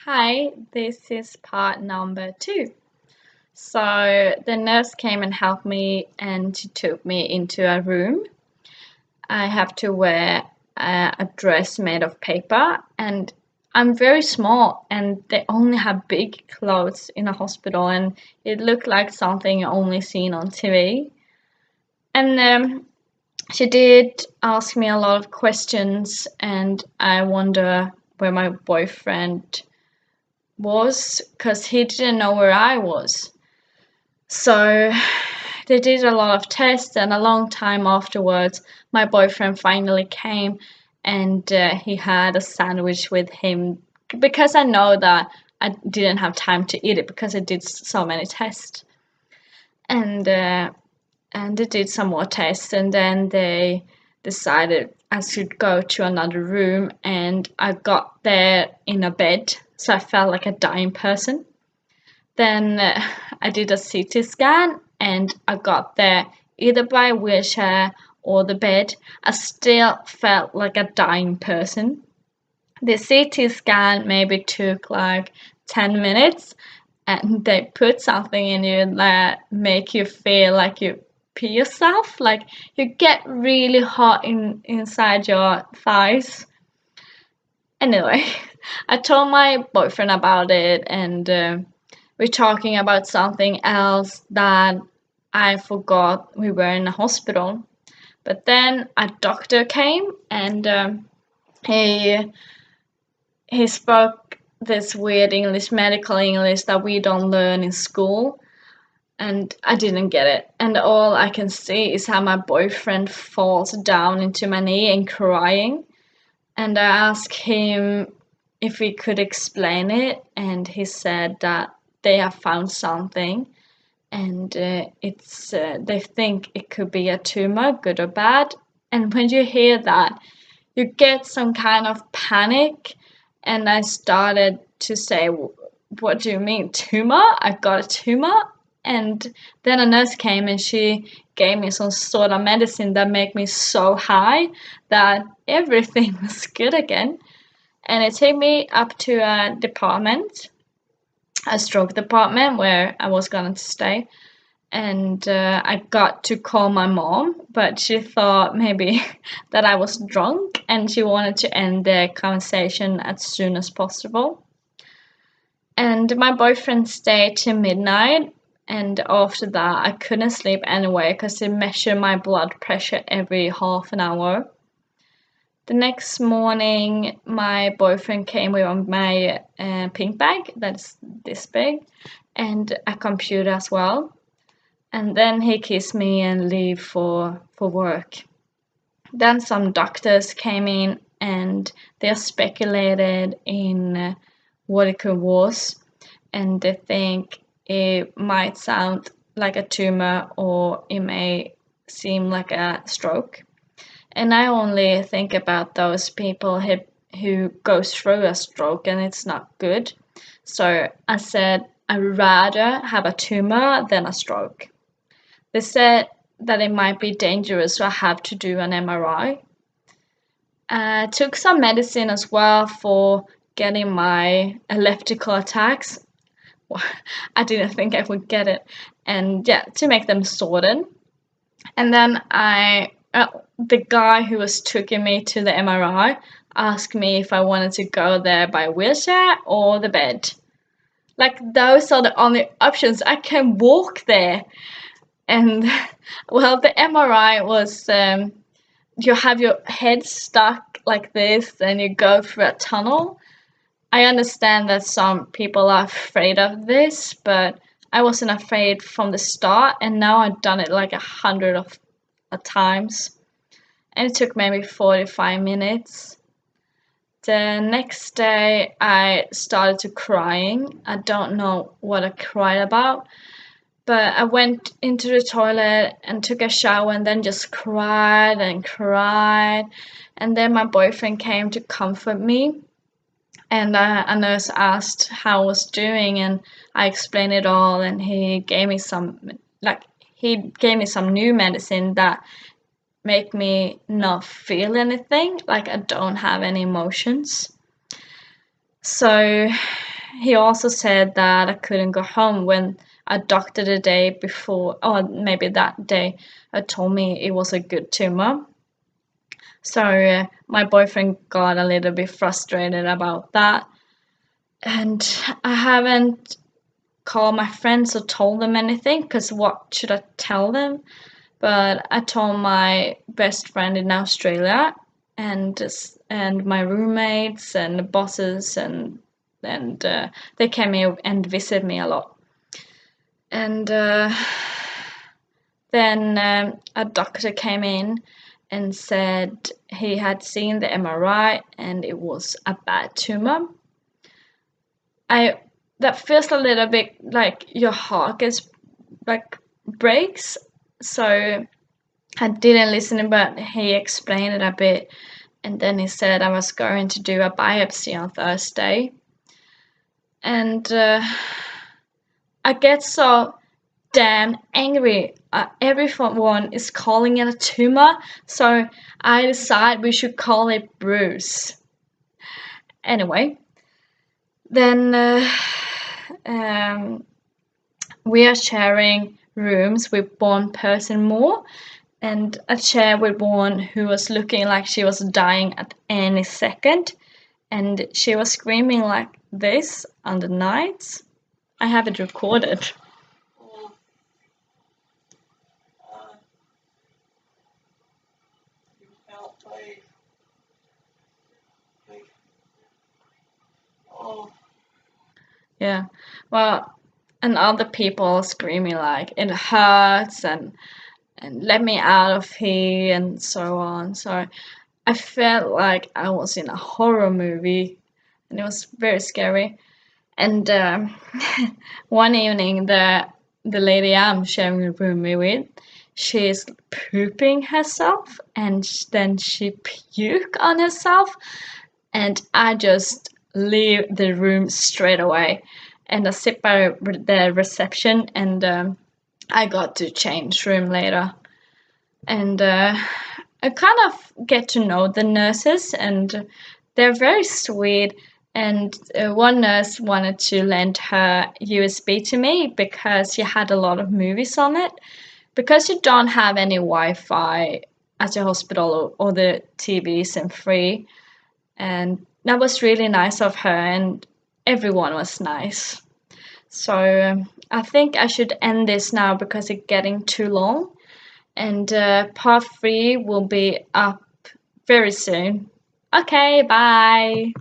Hi, this is part number 2. So the nurse came and helped me and she took me into a room. I have to wear a dress made of paper and I'm very small and they only have big clothes in a hospital and it looked like something only seen on TV. And she did ask me a lot of questions and I wonder where my boyfriend was because he didn't know where I was. So they did a lot of tests, and a long time afterwards, my boyfriend finally came and he had a sandwich with him because I know that I didn't have time to eat it because I did so many tests. And they did some more tests, and then they decided I should go to another room, and I got there in a bed, so I felt like a dying person. Then I did a CT scan, and I got there either by wheelchair or the bed. I still felt like a dying person. The CT scan maybe took like 10 minutes, and they put something in you that make you feel like you pee yourself, like you get really hot inside your thighs. Anyway, I told my boyfriend about it, and we're talking about something else that I forgot we were in a hospital. But then a doctor came, and he he spoke this weird English, medical English that we don't learn in school, and I didn't get it. And all I can see is how my boyfriend falls down into my knee and crying. And I asked him if he could explain it, and he said that they have found something, and they think it could be a tumor, good or bad. And when you hear that, you get some kind of panic, and I started to say, "What do you mean, tumor? I got a tumor?" And then a nurse came and she gave me some sort of medicine that made me so high that everything was good again. And it took me up to a department, a stroke department where I was going to stay. And I got to call my mom, but she thought maybe that I was drunk and she wanted to end the conversation as soon as possible. And my boyfriend stayed till midnight, and after that I couldn't sleep anyway because they measured my blood pressure every half an hour. The next morning my boyfriend came with my pink bag that's this big and a computer as well, and then he kissed me and leave for work. Then some doctors came in and they speculated in what it could was, and they think it might sound like a tumor or it may seem like a stroke. And I only think about those people who goes through a stroke and it's not good. So I said I'd rather have a tumor than a stroke. They said that it might be dangerous, so I have to do an MRI. I took some medicine as well for getting my epileptical attacks. I didn't think I would get it, and yeah, to make them sorted. And then the guy who was taking me to the MRI asked me if I wanted to go there by wheelchair or the bed. Like those are the only options. I can walk there. And well, the MRI was you have your head stuck like this and you go through a tunnel. I understand that some people are afraid of this, but I wasn't afraid from the start, and now I've done it like 100 of times, and it took maybe 45 minutes. The next day I started to crying. I don't know what I cried about, but I went into the toilet and took a shower and then just cried and cried. And then my boyfriend came to comfort me, and a nurse asked how I was doing, and I explained it all, and he gave me some new medicine that make me not feel anything, like I don't have any emotions. So he also said that I couldn't go home when a doctor the day before, or maybe that day, told me it was a good tumor. So my boyfriend got a little bit frustrated about that. And I haven't called my friends or told them anything, because what should I tell them? But I told my best friend in Australia, and my roommates and the bosses, and they came here and visited me a lot. And then a doctor came in and said he had seen the MRI and it was a bad tumor. That feels a little bit like your heart gets like breaks. So I didn't listen, but he explained it a bit, and then he said I was going to do a biopsy on Thursday. And I get so damn angry. Everyone is calling it a tumor, so I decide we should call it Bruce. Anyway, then we are sharing rooms with one person more, and I shared with one who was looking like she was dying at any second, and she was screaming like this on the nights. I have it recorded. Yeah, well, and other people screaming like it hurts and let me out of here and so on. So I felt like I was in a horror movie, and it was very scary. And one evening, the lady I'm sharing a room with, she's pooping herself, and then she puke on herself, and I just leave the room straight away, and I sit by the reception, and I got to change room later, and I kind of get to know the nurses, and they're very sweet. And one nurse wanted to lend her USB to me because she had a lot of movies on it. Because you don't have any Wi-Fi at your hospital, or the TV isn't free, and that was really nice of her, and everyone was nice. So I think I should end this now because it's getting too long, and part 3 will be up very soon. Okay, bye.